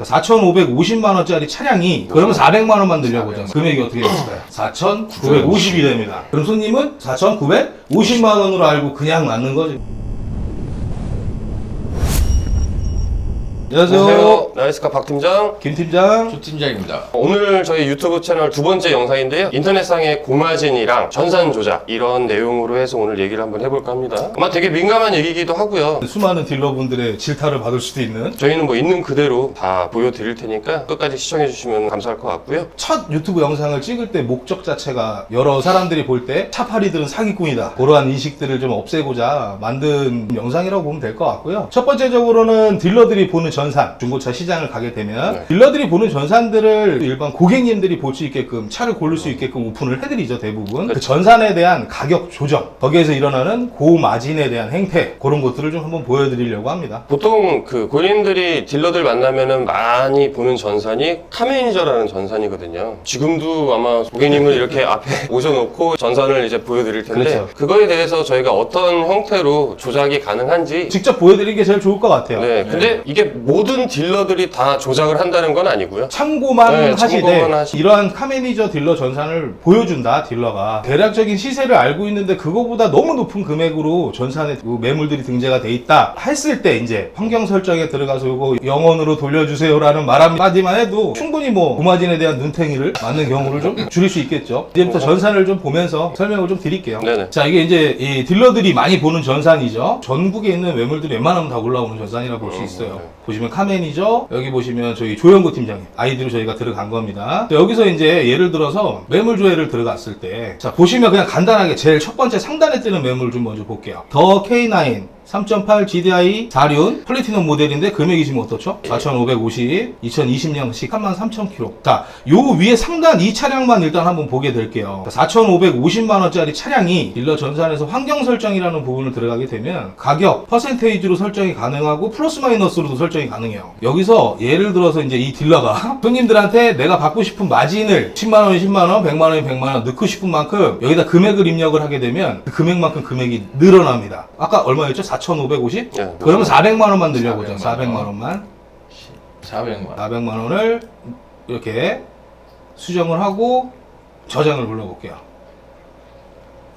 4,550만 원짜리 차량이 그러면 400만 원만 늘려보자. 금액이 어떻게 됐을까요? 4,950이 됩니다. 그럼 손님은 4,950만 원으로 알고 그냥 맞는 거죠. 안녕하세요. 나이스카 박 팀장, 김 팀장. 조 팀장입니다. 오늘 저희 유튜브 채널 두 번째 영상인데요. 인터넷상의 고마진이랑 전산 조작 이런 내용으로 해서 오늘 얘기를 한번 해볼까 합니다. 아마 되게 민감한 얘기이기도 하고요. 수많은 딜러분들의 질타를 받을 수도 있는 저희는 뭐 있는 그대로 다 보여드릴 테니까 끝까지 시청해주시면 감사할 것 같고요. 첫 유튜브 영상을 찍을 때 목적 자체가 여러 사람들이 볼 때 차파리들은 사기꾼이다, 그러한 인식들을 좀 없애고자 만든 영상이라고 보면 될 것 같고요. 첫 번째적으로는 딜러들이 보는 전산, 중고차 시장을 가게 되면 딜러들이 보는 전산들을 일반 고객님들이 볼 수 있게끔, 차를 고를 수 있게끔 오픈을 해드리죠. 대부분 그 전산에 대한 가격 조정, 거기에서 일어나는 고마진에 대한 행태, 그런 것들을 좀 한번 보여드리려고 합니다. 보통 그 고객님들이 딜러들 만나면은 많이 보는 전산이 카매니저라는 전산이거든요. 지금도 아마 고객님을 이렇게 앞에 모셔놓고 전산을 이제 보여드릴 텐데, 그렇죠. 그거에 대해서 저희가 어떤 형태로 조작이 가능한지 직접 보여드리는 게 제일 좋을 것 같아요. 네, 근데 이게 모든 딜러들이 다 조작을 한다는 건 아니고요. 참고만 네, 하시되 참고만 하시- 이러한 카매니저 딜러 전산을 보여준다. 딜러가 대략적인 시세를 알고 있는데 그거보다 너무 높은 금액으로 전산에 그 매물들이 등재가 돼 있다 했을 때, 이제 환경 설정에 들어가서 이거 영원으로 돌려주세요라는 말 한마디만 해도 충분히 뭐 고마진에 대한 눈탱이를 맞는 경우를 좀 줄일 수 있겠죠. 이제부터 전산을 좀 보면서 설명을 좀 드릴게요. 네네. 자, 이게 이제 이 딜러들이 많이 보는 전산이죠. 전국에 있는 매물들이 웬만하면 다 올라오는 전산이라고 볼 수 있어요. 보시면 카매니저, 여기 보시면 저희 조영구 팀장님 아이디로 저희가 들어간 겁니다. 여기서 이제 예를 들어서 매물 조회를 들어갔을 때, 자 보시면 그냥 간단하게 제일 첫 번째 상단에 뜨는 매물 좀 먼저 볼게요. 더 K9 3.8 GDI 4륜 플래티넘 모델인데 금액이 지금 어떻죠? 4,550, 2020년식 33,000km. 자, 요 위에 상단 이 차량만 일단 한번 보게 될게요. 4,550만 원짜리 차량이 딜러 전산에서 환경 설정이라는 부분을 들어가게 되면 가격 퍼센테이지로 설정이 가능하고 플러스 마이너스로도 설정이 가능해요. 여기서 예를 들어서 이제 이 딜러가 손님들한테 내가 받고 싶은 마진을 10만 원이 10만 원, 100만 원이 100만 원 넣고 싶은 만큼 여기다 금액을 입력을 하게 되면 그 금액만큼 금액이 늘어납니다. 아까 얼마였죠? 4,550? 네, 그러면 400만 원만 늘려보자. 400만 400만 원만. 400만. 400만 원을 이렇게 수정을 하고 저장을 불러볼게요.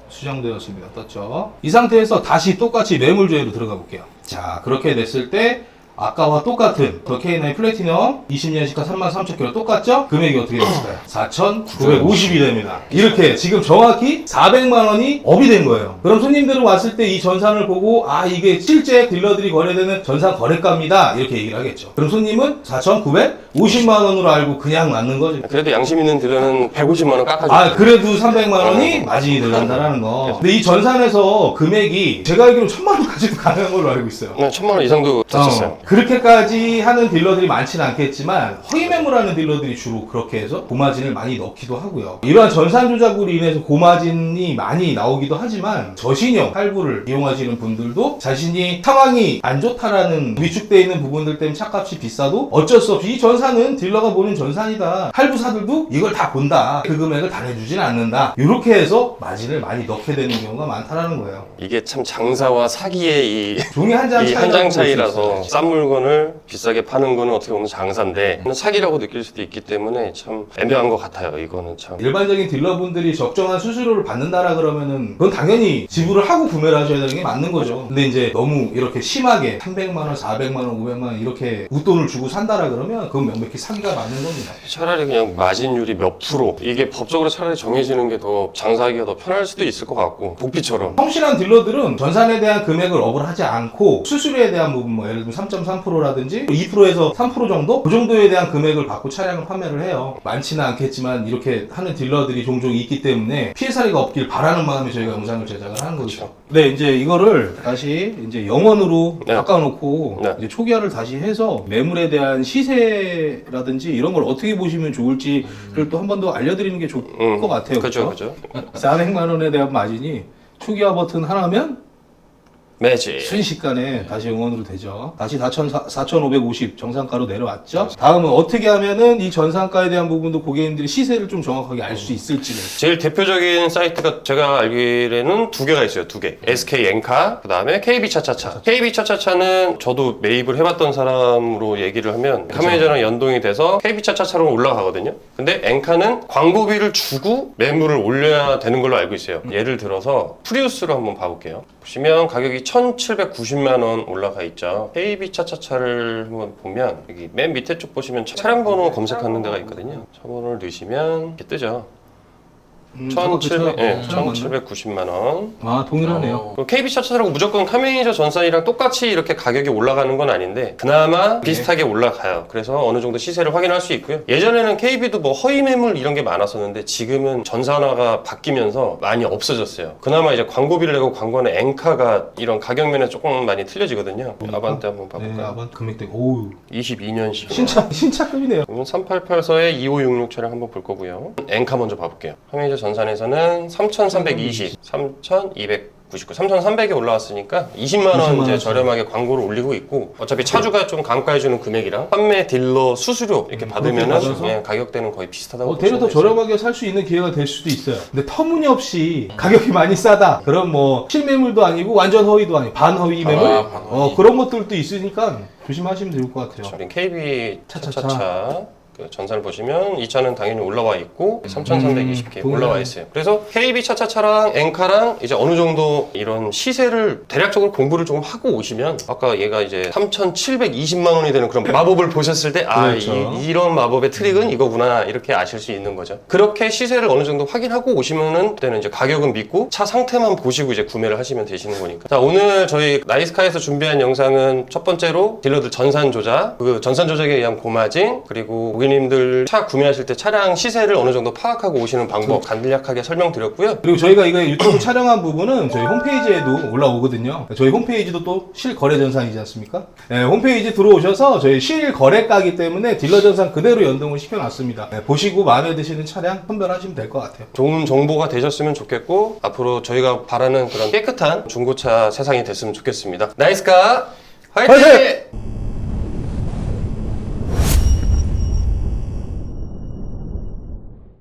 수정되었습니다. 떴죠? 이 상태에서 다시 똑같이 매물 조회로 들어가 볼게요. 자, 그렇게 됐을 때 아까와 똑같은 더 K9 플래티넘 20년식과 33,000km 똑같죠? 금액이 어떻게 됐을까요? 4,950이 됩니다. 이렇게 지금 정확히 400만 원이 업이 된 거예요. 그럼 손님들은 왔을 때 이 전산을 보고, 아, 이게 실제 딜러들이 거래되는 전산 거래가입니다, 이렇게 얘기를 하겠죠. 그럼 손님은 4,950만 원으로 알고 그냥 맞는 거죠. 그래도 양심 있는 딜러는 150만 원 깎아주죠. 아, 그래도 300만 원이 마진이 들어간다는 거. 근데 이 전산에서 금액이 제가 알기로 1,000만 원까지도 가능한 걸로 알고 있어요. 네, 1,000만 원 이상도 쳤었어요. 그렇게까지 하는 딜러들이 많지는 않겠지만 허위 매물하는 딜러들이 주로 그렇게 해서 고마진을 많이 넣기도 하고요. 이러한 전산 조작으로 인해서 고마진이 많이 나오기도 하지만 저신용 할부를 이용하시는 분들도 자신이 상황이 안 좋다라는 위축되어 있는 부분들 때문에 차값이 비싸도 어쩔 수 없이 이 전산은 딜러가 보는 전산이다, 할부사들도 이걸 다 본다, 그 금액을 다 내주진 않는다, 이렇게 해서 마진을 많이 넣게 되는 경우가 많다라는 거예요. 이게 참 장사와 사기의 이 종이 한 장 차이라고 장 볼수 차이라서 있어요. 싼 물건을 비싸게 파는 거는 어떻게 보면 장사인데 사기라고 느낄 수도 있기 때문에 참 애매한 것 같아요. 이거는 참. 일반적인 딜러분들이 적정한 수수료를 받는다라 그러면은 그건 당연히 지불을 하고 구매를 하셔야 되는 게 맞는 거죠. 근데 이제 너무 이렇게 심하게 300만 원, 400만 원, 500만 원 이렇게 웃돈을 주고 산다라 그러면 그건 명백히 사기가 맞는 겁니다. 차라리 그냥 마진율이 몇 프로, 이게 법적으로 차라리 정해지는 게 더 장사하기가 더 편할 수도 있을 것 같고, 복비처럼. 성실한 딜러들은 전산에 대한 금액을 업을 하지 않고 수수료에 대한 부분, 뭐 예를 들면 3.3%라든지 2%에서 3% 정도? 그 정도에 대한 금액을 받고 차량을 판매를 해요. 많지는 않겠지만 이렇게 하는 딜러들이 종종 있기 때문에 피해 사례가 없길 바라는 마음에 저희가 영상을 제작을 하는 거죠. 네, 이제 이거를 다시 이제 영원으로 네. 바꿔놓고 네. 이제 초기화를 다시 해서 매물에 대한 시세라든지 이런 걸 어떻게 보시면 좋을지를 또 한 번 더 알려드리는 게 좋을 것 같아요. 그렇죠, 그렇죠? 그렇죠. 400만 원에 대한 마진이 초기화 버튼 하나면 매직. 순식간에 다시 응원으로 되죠. 다시 4,550 정상가로 내려왔죠. 다음은 어떻게 하면은 이 전상가에 대한 부분도 고객님들이 시세를 좀 정확하게 알 수 있을지를. 제일 대표적인 사이트가 제가 알기로는 두 개가 있어요. 두 개. SK 엔카, 그 다음에 KB 차차차. KB 차차차는 저도 매입을 해봤던 사람으로 얘기를 하면 카메이저랑 연동이 돼서 KB 차차차로 올라가거든요. 근데 엔카는 광고비를 주고 매물을 올려야 되는 걸로 알고 있어요. 예를 들어서 프리우스로 한번 봐볼게요. 보시면 가격이 1,790만 원 올라가 있죠. KB 차차차를 한번 보면 여기 맨 밑에 쪽 보시면 차량 번호 검색하는 데가 있거든요. 차번호를 넣으시면 이렇게 뜨죠. 1,790만 원. 아, 동일하네요. KB 차차라고 무조건 카메이저 전산이랑 똑같이 이렇게 가격이 올라가는 건 아닌데 그나마 비슷하게 올라가요. 그래서 어느 정도 시세를 확인할 수 있고요. 예전에는 KB도 뭐 허위 매물 이런 게 많았었는데 지금은 전산화가 바뀌면서 많이 없어졌어요. 그나마 이제 광고비를 내고 광고하는 엔카가 이런 가격 면에 조금 많이 틀려지거든요. 아반떼 한번 봐볼까요? 네, 아반떼 금액대. 오우. 22년식. 신차급이네요. 3884에 2566 차량 한번 볼 거고요. 엔카 먼저 봐볼게요. 카메이저 전산에서는 3,320, 3,299, 3,300에 올라왔으니까 20만 원 이제 저렴하게 광고를 올리고 있고 어차피 차주가 좀 감가해주는 금액이랑 판매 딜러 수수료 이렇게 받으면은 예, 가격대는 거의 비슷하다고 대려 더 보시면 저렴하게 살 수 있는 기회가 될 수도 있어요. 근데 터무니없이 가격이 많이 싸다. 그럼 뭐 실매물도 아니고 완전 허위도 아니고 반허위 매물 반허위. 그런 것들도 있으니까 조심하시면 좋을 것 같아요. 우리 KB 차차차. 차차차 그 전산을 보시면 이 차는 당연히 올라와 있고 3,320개 동일하네. 올라와 있어요. 그래서 KB 차차차랑 엔카랑 이제 어느 정도 이런 시세를 대략적으로 공부를 조금 하고 오시면 아까 얘가 이제 3,720만 원이 되는 그런 마법을 보셨을 때 그렇죠. 이런 마법의 트릭은 이거구나 이렇게 아실 수 있는 거죠. 그렇게 시세를 어느 정도 확인하고 오시면은 그때는 이제 가격은 믿고 차 상태만 보시고 이제 구매를 하시면 되시는 거니까. 자, 오늘 저희 나이스카에서 준비한 영상은 첫 번째로 딜러들 전산 조작, 그 전산 조작에 의한 고마진, 그리고 고객님들 차 구매하실 때 차량 시세를 어느 정도 파악하고 오시는 방법 간략하게 설명드렸고요. 그리고 저희가 이거 유튜브 촬영한 부분은 저희 홈페이지에도 올라오거든요. 저희 홈페이지도 또 실거래 전산이지 않습니까? 네, 홈페이지 들어오셔서 저희 실거래가기 때문에 딜러 전산 그대로 연동을 시켜놨습니다. 네, 보시고 마음에 드시는 차량 선별하시면 될 것 같아요. 좋은 정보가 되셨으면 좋겠고 앞으로 저희가 바라는 그런 깨끗한 중고차 세상이 됐으면 좋겠습니다. 나이스카 화이팅! 화이팅!